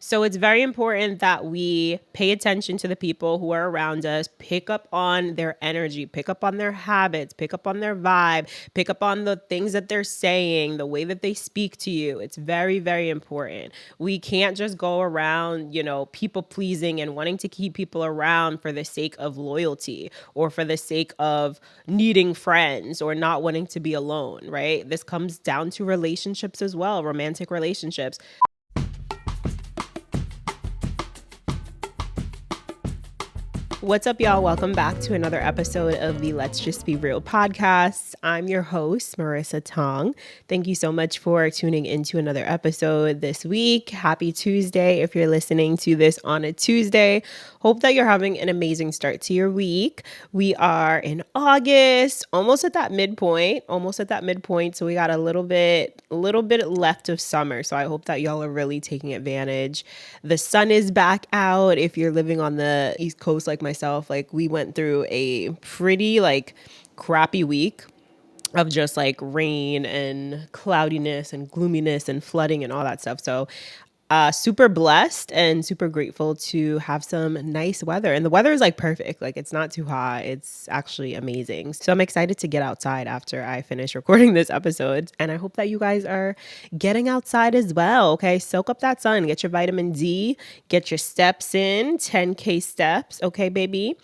So it's very important that we pay attention to the people who are around us, pick up on their energy, pick up on their habits, pick up on their vibe, pick up on the things that they're saying, the way that they speak to you. It's very, very important. We can't just go around, people pleasing and wanting to keep people around for the sake of loyalty or for the sake of needing friends or not wanting to be alone, right? This comes down to relationships as well, romantic relationships. What's up, y'all? Welcome back to another episode of the Let's Just Be Real podcast. I'm your host, Marissa Tong. Thank you so much for tuning into another episode this week. Happy Tuesday if you're listening to this on a Tuesday. Hope that you're having an amazing start to your week. We are in August, almost at that midpoint. So we got a little bit left of summer. So I hope that y'all are really taking advantage. The sun is back out. If you're living on the East Coast like myself, like we went through a pretty crappy week of just rain and cloudiness and gloominess and flooding and all that stuff. So super blessed and super grateful to have some nice weather. And the weather is perfect. It's not too hot. It's actually amazing. So I'm excited to get outside after I finish recording this episode. And I hope that you guys are getting outside as well. Okay. Soak up that sun. Get your vitamin D. Get your steps in. 10K steps. Okay, baby.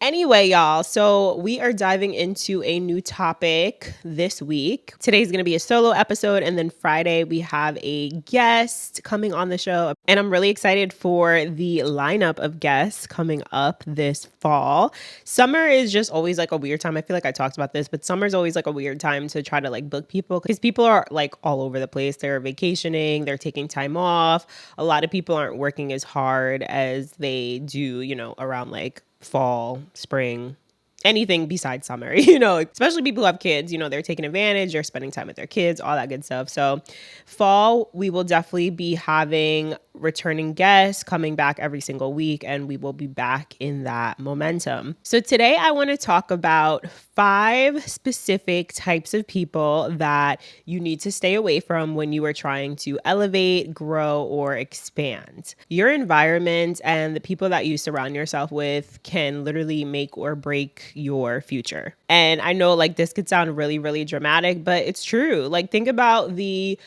Anyway, y'all, so we are diving into a new topic this week. Today's going to be a solo episode, and then Friday we have a guest coming on the show. And I'm really excited for the lineup of guests coming up this fall. Summer is just always a weird time. I feel like I talked about this, but summer is always a weird time to try to book people because people are all over the place. They're vacationing, they're taking time off. A lot of people aren't working as hard as they do, around fall, spring, anything besides summer, especially people who have kids, they're taking advantage, they're spending time with their kids, all that good stuff. So fall, we will definitely be having returning guests coming back every single week, and we will be back in that momentum. So today I want to talk about 5 specific types of people that you need to stay away from when you are trying to elevate, grow, or expand. Your environment and the people that you surround yourself with can literally make or break your future. And I know this could sound really, really dramatic, but it's true. Think about the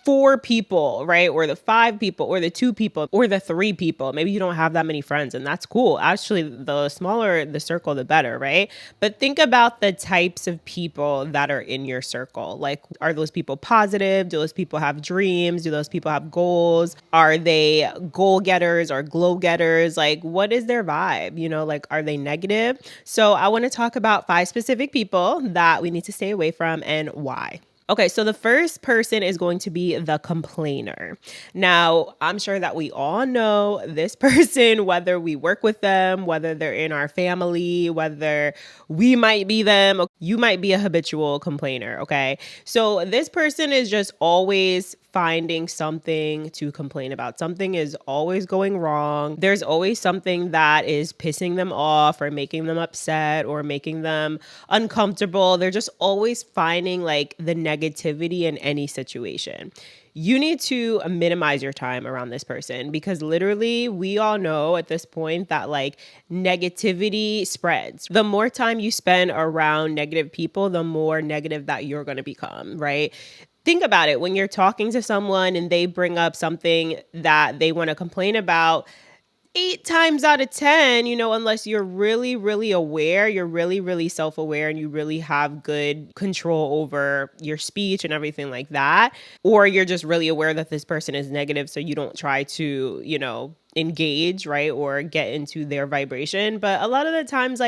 4 people, right? Or the 5 people, or the 2 people, or the 3 people. Maybe you don't have that many friends, and that's cool. Actually, the smaller the circle, the better, right? But think about the types of people that are in your circle. Are those people positive? Do those people have dreams? Do those people have goals? Are they goal getters or glow getters? What is their vibe? Are they negative? So I want to talk about 5 specific people that we need to stay away from and why. Okay, so the first person is going to be the complainer. Now, I'm sure that we all know this person, whether we work with them, whether they're in our family, whether we might be them, you might be a habitual complainer, okay? So this person is just always finding something to complain about. Something is always going wrong. There's always something that is pissing them off or making them upset or making them uncomfortable. They're just always finding the negativity in any situation. You need to minimize your time around this person because literally we all know at this point that negativity spreads. The more time you spend around negative people, the more negative that you're going to become, right? Think about it. When you're talking to someone and they bring up something that they want to complain about, 8 times out of 10, unless you're really, really aware, you're really, really self-aware, and you really have good control over your speech and everything like that, or you're just really aware that this person is negative, so you don't try to, engage, right, or get into their vibration. But a lot of the times,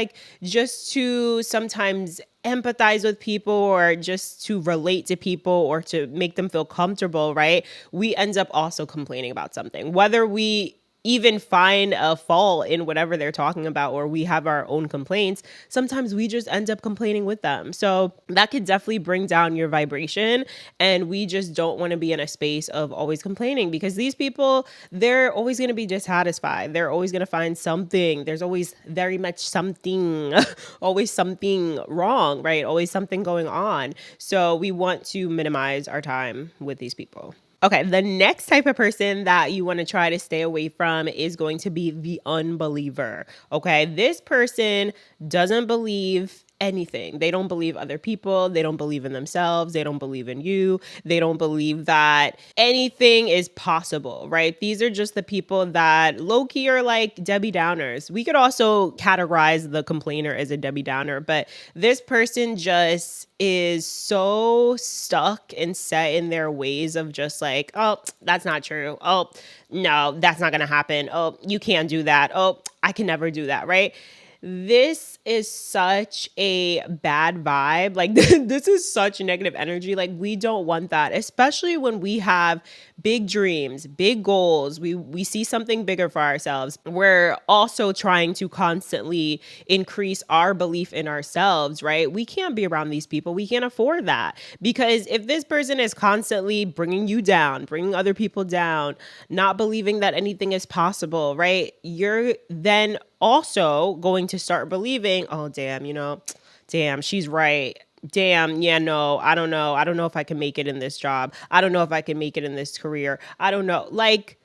just to sometimes empathize with people or just to relate to people or to make them feel comfortable, right, we end up also complaining about something, whether we even find a fault in whatever they're talking about or we have our own complaints. Sometimes we just end up complaining with them. So that could definitely bring down your vibration, and we just don't want to be in a space of always complaining because these people, they're always going to be dissatisfied. They're always going to find something. There's always very much something, always something wrong, right? Always something going on. So we want to minimize our time with these people. Okay, the next type of person that you want to try to stay away from is going to be the unbeliever. Okay, this person doesn't believe anything. They don't believe other people. They don't believe in themselves. They don't believe in you. They don't believe that anything is possible, right? These are just the people that low key are like Debbie Downers. We could also categorize the complainer as a Debbie Downer, but this person just is so stuck and set in their ways of just like, oh, that's not true. Oh, no, that's not going to happen. Oh, you can't do that. Oh, I can never do that, right? This is such a bad vibe. Like, this is such negative energy. Like, we don't want that, especially when we have big dreams, big goals. We see something bigger for ourselves. We're also trying to constantly increase our belief in ourselves, right? We can't be around these people. We can't afford that, because if this person is constantly bringing you down, bringing other people down, not believing that anything is possible, right? You're then also going to start believing, oh, damn, she's right. Damn, yeah, no, I don't know. I don't know if I can make it in this job. I don't know if I can make it in this career. I don't know. Like,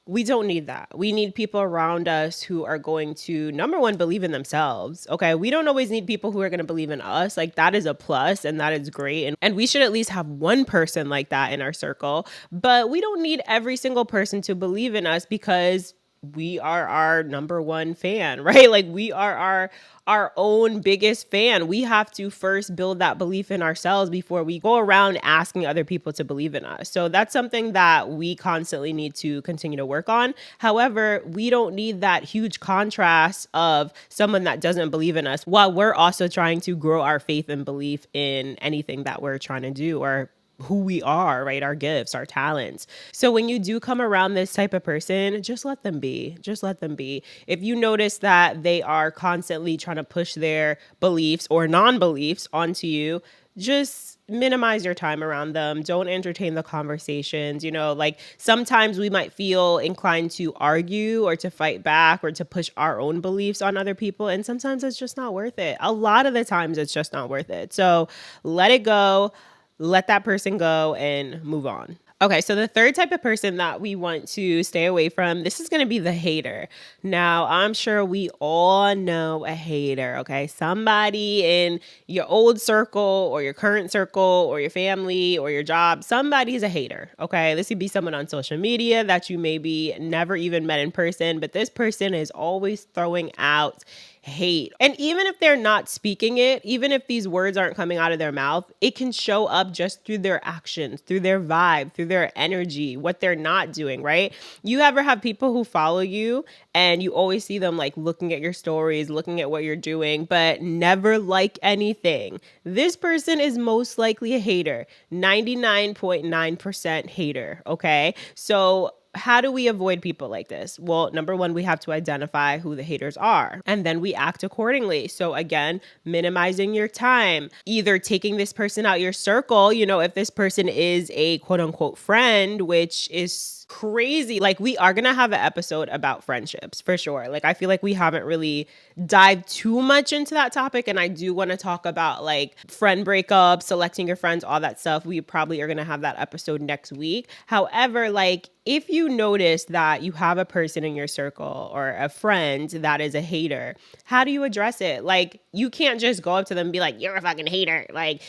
we don't need that. We need people around us who are going to, number one, believe in themselves. Okay. We don't always need people who are going to believe in us. Like, that is a plus and that is great. And we should at least have one person like that in our circle. But we don't need every single person to believe in us because we are our number one fan, right? Like, we are our own biggest fan. We have to first build that belief in ourselves before we go around asking other people to believe in us. So that's something that we constantly need to continue to work on. However, we don't need that huge contrast of someone that doesn't believe in us while we're also trying to grow our faith and belief in anything that we're trying to do, or who we are, right? Our gifts, our talents. So when you do come around this type of person, just let them be. Just let them be. If you notice that they are constantly trying to push their beliefs or non-beliefs onto you, just minimize your time around them. Don't entertain the conversations. You know, like, sometimes we might feel inclined to argue or to fight back or to push our own beliefs on other people. And sometimes it's just not worth it. A lot of the times it's just not worth it. So let it go. Let that person go and move on. Okay, so the third type of person that we want to stay away from, this is going to be the hater. Now, I'm sure we all know a hater, okay? Somebody in your old circle or your current circle or your family or your job, somebody's a hater, okay? This could be someone on social media that you maybe never even met in person, but this person is always throwing out hate. And even if they're not speaking it, even if these words aren't coming out of their mouth, it can show up just through their actions, through their vibe, through their energy, what they're not doing, right? You ever have people who follow you and you always see them like looking at your stories, looking at what you're doing, but never like anything? This person is most likely a hater, 99.9% hater, okay? So how do we avoid people like this? Well, number one, we have to identify who the haters are, and then we act accordingly. So again, minimizing your time, either taking this person out your circle, you know, if this person is a quote unquote friend, which is crazy. Like, we are going to have an episode about friendships for sure. Like, I feel like we haven't really dived too much into that topic. And I do want to talk about like friend breakups, selecting your friends, all that stuff. We probably are going to have that episode next week. However, like, if you notice that you have a person in your circle or a friend that is a hater, how do you address it? Like, you can't just go up to them and be like, you're a fucking hater. Like,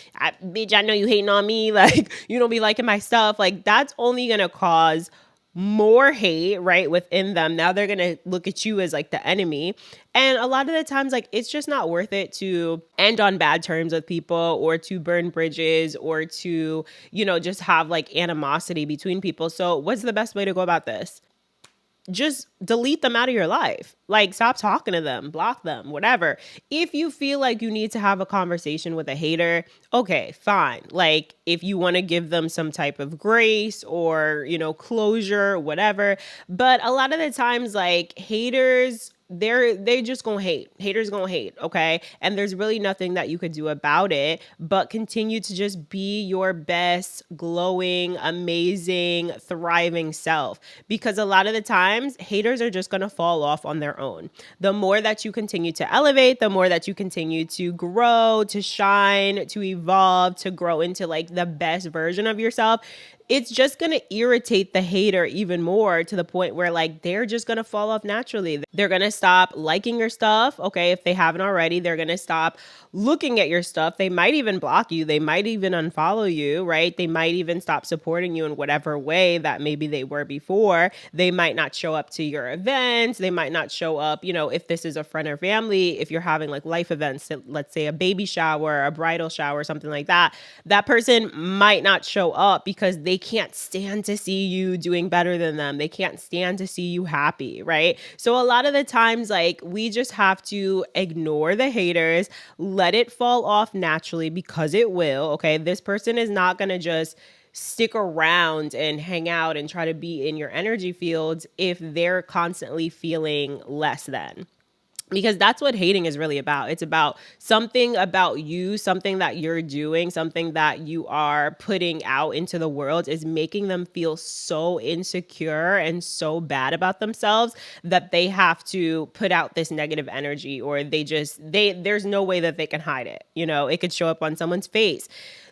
bitch, I know you hating on me. Like, you don't be liking my stuff. Like, that's only going to cause more hate, right, within them. Now they're going to look at you as like the enemy. And a lot of the times, like, it's just not worth it to end on bad terms with people or to burn bridges or to, you know, just have like animosity between people. So what's the best way to go about this? Just delete them out of your life. Like, stop talking to them, block them, whatever. If you feel like you need to have a conversation with a hater, okay, fine. Like, if you want to give them some type of grace or, you know, closure, whatever. But a lot of the times, like, haters, they just gonna hate. Haters gonna hate, okay? And there's really nothing that you could do about it, but continue to just be your best, glowing, amazing, thriving self. Because a lot of the times, haters are just gonna fall off on their own. The more that you continue to elevate, the more that you continue to grow, to shine, to evolve, to grow into like the best version of yourself, it's just going to irritate the hater even more, to the point where like they're just going to fall off naturally. They're going to stop liking your stuff. Okay. If they haven't already, they're going to stop looking at your stuff. They might even block you. They might even unfollow you, right? They might even stop supporting you in whatever way that maybe they were before. They might not show up to your events. They might not show up, if this is a friend or family, if you're having like life events, let's say a baby shower, a bridal shower, something like that, that person might not show up because they can't stand to see you doing better than them. They can't stand to see you happy, right? So a lot of the times, like, we just have to ignore the haters, let it fall off naturally, because it will. Okay. This person is not going to just stick around and hang out and try to be in your energy fields if they're constantly feeling less than. Because that's what hating is really about. It's about something about you, something that you're doing, something that you are putting out into the world is making them feel so insecure and so bad about themselves that they have to put out this negative energy, or there's no way that they can hide it. It could show up on someone's face.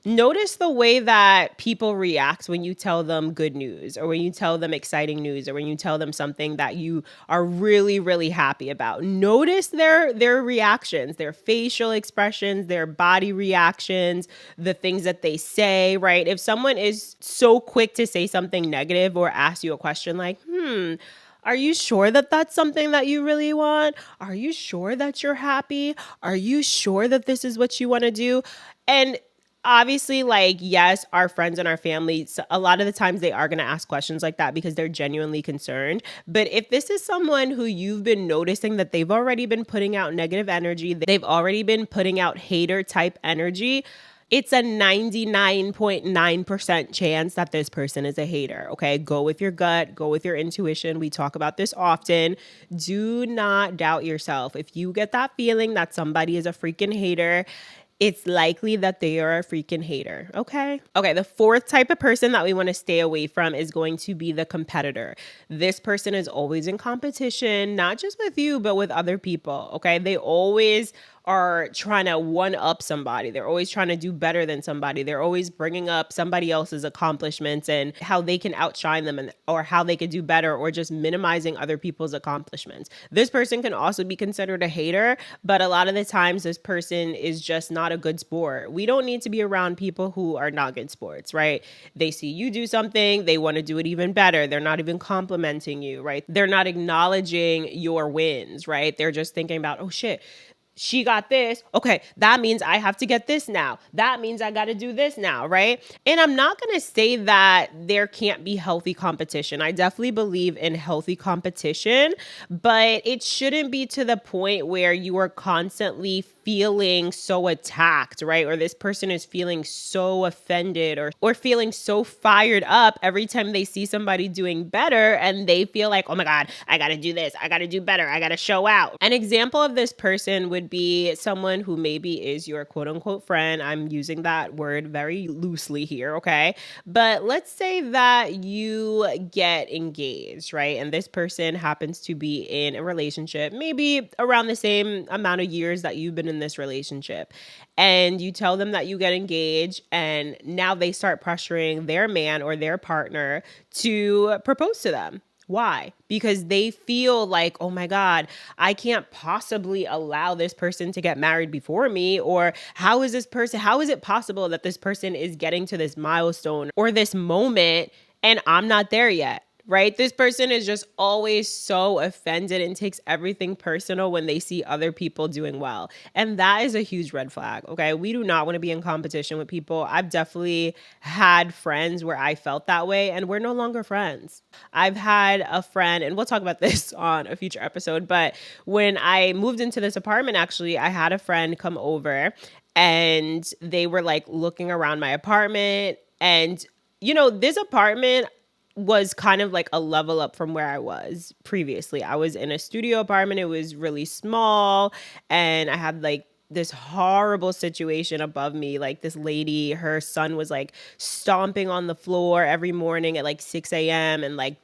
Notice the way that people react when you tell them good news, or when you tell them exciting news, or when you tell them something that you are really, really happy about. Notice their reactions, their facial expressions, their body reactions, the things that they say, right? If someone is so quick to say something negative or ask you a question like, are you sure that that's something that you really want? Are you sure that you're happy? Are you sure that this is what you want to do? And obviously, like, yes, our friends and our family, a lot of the times they are going to ask questions like that because they're genuinely concerned. But if this is someone who you've been noticing that they've already been putting out negative energy, they've already been putting out hater type energy, it's a 99.9% chance that this person is a hater. Okay. Go with your gut, go with your intuition. We talk about this often. Do not doubt yourself. If you get that feeling that somebody is a freaking hater, it's likely that they are a freaking hater. Okay. The fourth type of person that we want to stay away from is going to be the competitor. This person is always in competition, not just with you, but with other people. Okay. They always are trying to one up somebody. They're always trying to do better than somebody. They're always bringing up somebody else's accomplishments and how they can outshine them, or how they could do better, or just minimizing other people's accomplishments. This person can also be considered a hater, but a lot of the times this person is just not a good sport. We don't need to be around people who are not good sports, right? They see you do something, they want to do it even better. They're not even complimenting you, right? They're not acknowledging your wins, right? They're just thinking about, oh shit, she got this. Okay, that means I have to get this now. That means I got to do this now, right? And I'm not going to say that there can't be healthy competition. I definitely believe in healthy competition, but it shouldn't be to the point where you are constantly feeling so attacked, right? Or this person is feeling so offended, or feeling so fired up every time they see somebody doing better, and they feel like, oh my God, I got to do this. I got to do better. I got to show out. An example of this person would be someone who maybe is your quote unquote friend. I'm using that word very loosely here. Okay. But let's say that you get engaged, right? And this person happens to be in a relationship, maybe around the same amount of years that you've been in this relationship. And you tell them that you get engaged, and now they start pressuring their man or their partner to propose to them. Why? Because they feel like, oh my God, I can't possibly allow this person to get married before me. Or how is it possible that this person is getting to this milestone or this moment and I'm not there yet? Right? This person is just always so offended and takes everything personal when they see other people doing well. And that is a huge red flag. Okay. We do not want to be in competition with people. I've definitely had friends where I felt that way, and we're no longer friends. I've had a friend, and we'll talk about this on a future episode, but when I moved into this apartment, actually, I had a friend come over, and they were like looking around my apartment. And, this apartment was kind of like a level up from where I was previously. I was in a studio apartment. It was really small, and I had like this horrible situation above me. Like, this lady, her son was like stomping on the floor every morning at like 6 a.m. and like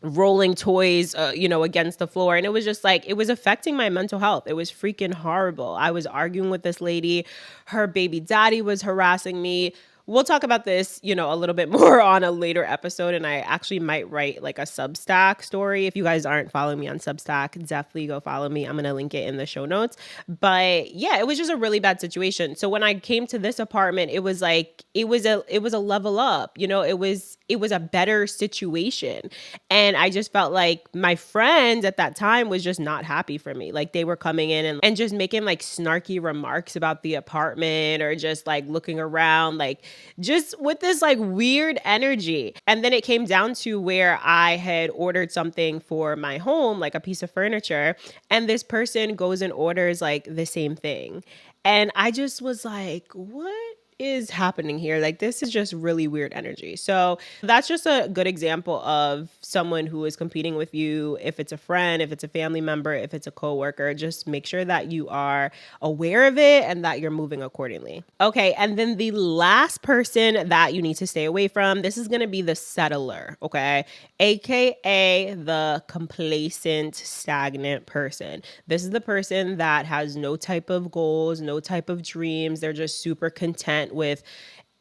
rolling toys, against the floor. And it was just like, it was affecting my mental health. It was freaking horrible. I was arguing with this lady. Her baby daddy was harassing me. we'll talk about this, a little bit more on a later episode. And I actually might write like a Substack story. If you guys aren't following me on Substack, definitely go follow me. I'm going to link it in the show notes. But yeah, it was just a really bad situation. So when I came to this apartment, it was like, it was a level up, it was a better situation. And I just felt like my friends at that time was just not happy for me. Like they were coming in and just making like snarky remarks about the apartment, or just like looking around, like just with this like weird energy. And then it came down to where I had ordered something for my home, like a piece of furniture, and this person goes and orders like the same thing. And I just was like, what is happening here? Like, this is just really weird energy. So that's just a good example of someone who is competing with you. If it's a friend, if it's a family member, if it's a coworker, just make sure that you are aware of it and that you're moving accordingly. Okay. And then the last person that you need to stay away from, this is going to be the settler. Okay. AKA the complacent, stagnant person. This is the person that has no type of goals, no type of dreams. They're just super content with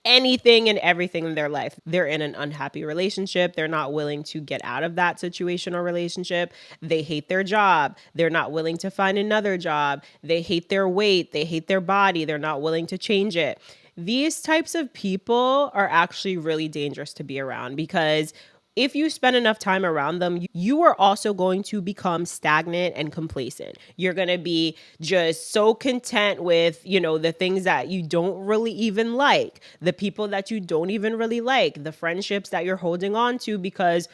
anything and everything in their life. They're in an unhappy relationship. They're not willing to get out of that situation or relationship. They hate their job. They're not willing to find another job. They hate their weight. They hate their body. They're not willing to change it. These types of people are actually really dangerous to be around, because if you spend enough time around them, you are also going to become stagnant and complacent. You're going to be just so content with, the things that you don't really even like, the people that you don't even really like, the friendships that you're holding on to because,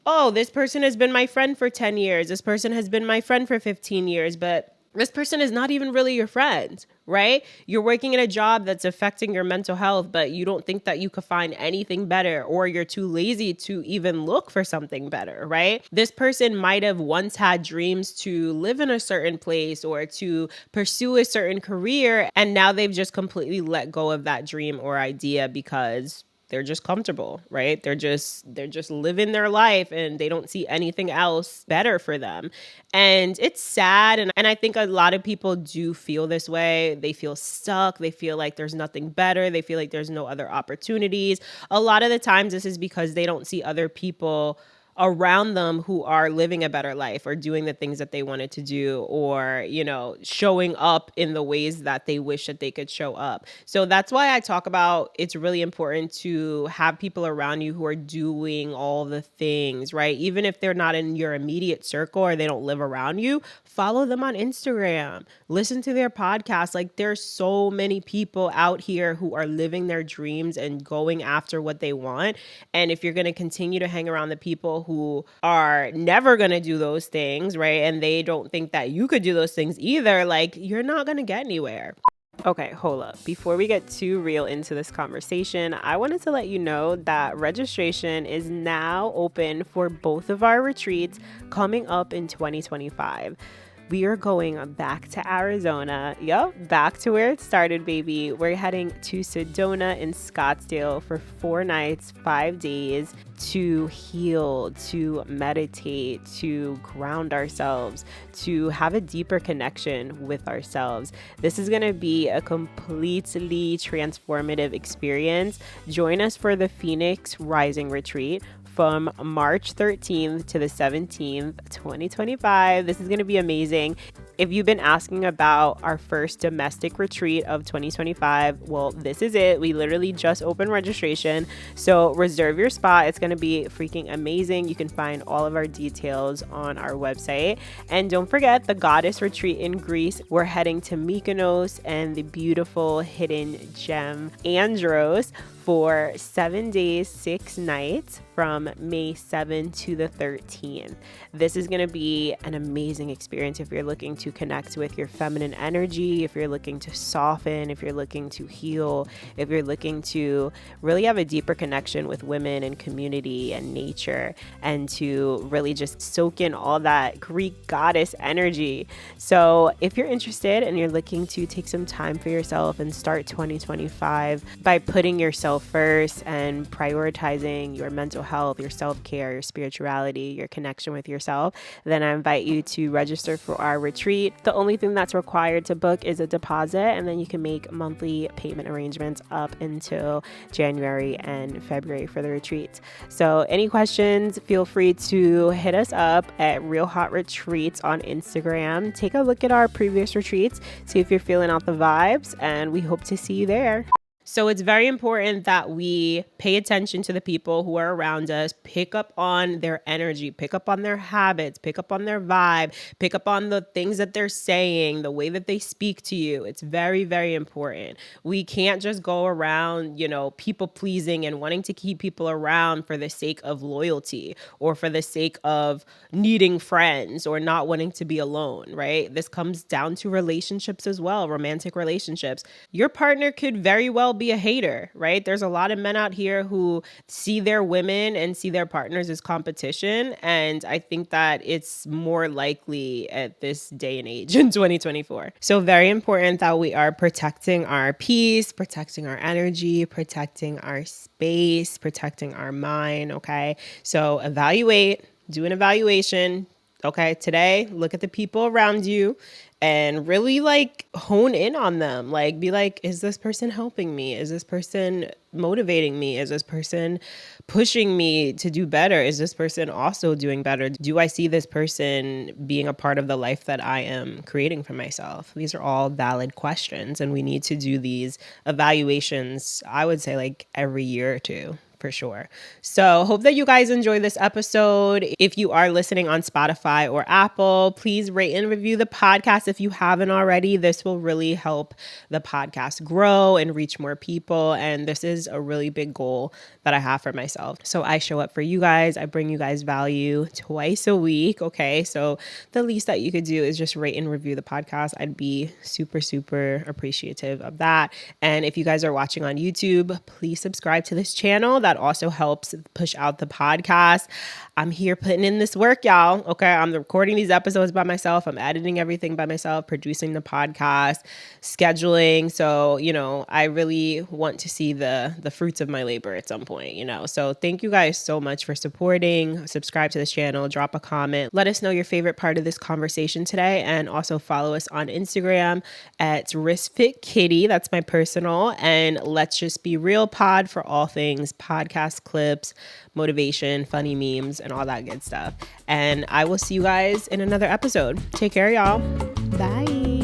oh, this person has been my friend for 10 years. This person has been my friend for 15 years, but this person is not even really your friend, right? You're working in a job that's affecting your mental health, but you don't think that you could find anything better, or you're too lazy to even look for something better, right? This person might have once had dreams to live in a certain place or to pursue a certain career, and now they've just completely let go of that dream or idea because they're just comfortable, right? They're just living their life and they don't see anything else better for them. And it's sad. And I think a lot of people do feel this way. They feel stuck. They feel like there's nothing better. They feel like there's no other opportunities. A lot of the times this is because they don't see other people around them who are living a better life or doing the things that they wanted to do, or, showing up in the ways that they wish that they could show up. So that's why I talk about it's really important to have people around you who are doing all the things, right? Even if they're not in your immediate circle or they don't live around you, follow them on Instagram, listen to their podcasts. Like, there's so many people out here who are living their dreams and going after what they want. And if you're going to continue to hang around the people who are never going to do those things, right? And they don't think that you could do those things either, like, you're not going to get anywhere. Okay, hold up. Before we get too real into this conversation, I wanted to let you know that registration is now open for both of our retreats coming up in 2025. We are going back to Arizona. Yep, back to where it started, baby. We're heading to Sedona in Scottsdale for 4 nights, 5 days to heal, to meditate, to ground ourselves, to have a deeper connection with ourselves. This is going to be a completely transformative experience. Join us for the Phoenix Rising Retreat from March 13th to the 17th, 2025. This is going to be amazing. If you've been asking about our first domestic retreat of 2025, well, this is it. We literally just opened registration. So reserve your spot. It's going to be freaking amazing. You can find all of our details on our website. And don't forget the Goddess Retreat in Greece. We're heading to Mykonos and the beautiful hidden gem Andros for 7 days, 6 nights from May 7th to the 13th. This is going to be an amazing experience if you're looking to connect with your feminine energy, if you're looking to soften, if you're looking to heal, if you're looking to really have a deeper connection with women and community and nature, and to really just soak in all that Greek goddess energy. So if you're interested and you're looking to take some time for yourself and start 2025 by putting yourself first and prioritizing your mental health, your self-care, your spirituality, your connection with yourself, then I invite you to register for our retreat. retreat. The only thing that's required to book is a deposit, and then you can make monthly payment arrangements up until January and February for the retreat. So any questions, feel free to hit us up at Real Hot Retreats on Instagram. Take a look at our previous retreats, see if you're feeling out the vibes, and we hope to see you there. So it's very important that we pay attention to the people who are around us, pick up on their energy, pick up on their habits, pick up on their vibe, pick up on the things that they're saying, the way that they speak to you. It's very, very important. We can't just go around, people pleasing and wanting to keep people around for the sake of loyalty or for the sake of needing friends or not wanting to be alone, right? This comes down to relationships as well, romantic relationships. Your partner could very well be a hater, right? There's a lot of men out here who see their women and see their partners as competition. And I think that it's more likely at this day and age in 2024. So very important that we are protecting our peace, protecting our energy, protecting our space, protecting our mind. Okay. So do an evaluation. Okay. Today, look at the people around you and really hone in on them. Be like, is this person helping me? Is this person motivating me? Is this person pushing me to do better? Is this person also doing better? Do I see this person being a part of the life that I am creating for myself? These are all valid questions, and we need to do these evaluations, I would say every year or two. For sure. So hope that you guys enjoy this episode. If you are listening on Spotify or Apple, please rate and review the podcast if you haven't already. This will really help the podcast grow and reach more people. And this is a really big goal that I have for myself. So I show up for you guys. I bring you guys value twice a week. Okay. So the least that you could do is just rate and review the podcast. I'd be super, super appreciative of that. And if you guys are watching on YouTube, please subscribe to this channel. That also helps push out the podcast. I'm here putting in this work, y'all. Okay. I'm recording these episodes by myself. I'm editing everything by myself, producing the podcast, scheduling. So, I really want to see the fruits of my labor at some point, So thank you guys so much for supporting. Subscribe to this channel, drop a comment. Let us know your favorite part of this conversation today. And also follow us on Instagram at WristFitKitty. That's my personal. And Let's Just Be Real Pod for all things podcast clips, motivation, funny memes, and all that good stuff. And I will see you guys in another episode. Take care, y'all. Bye.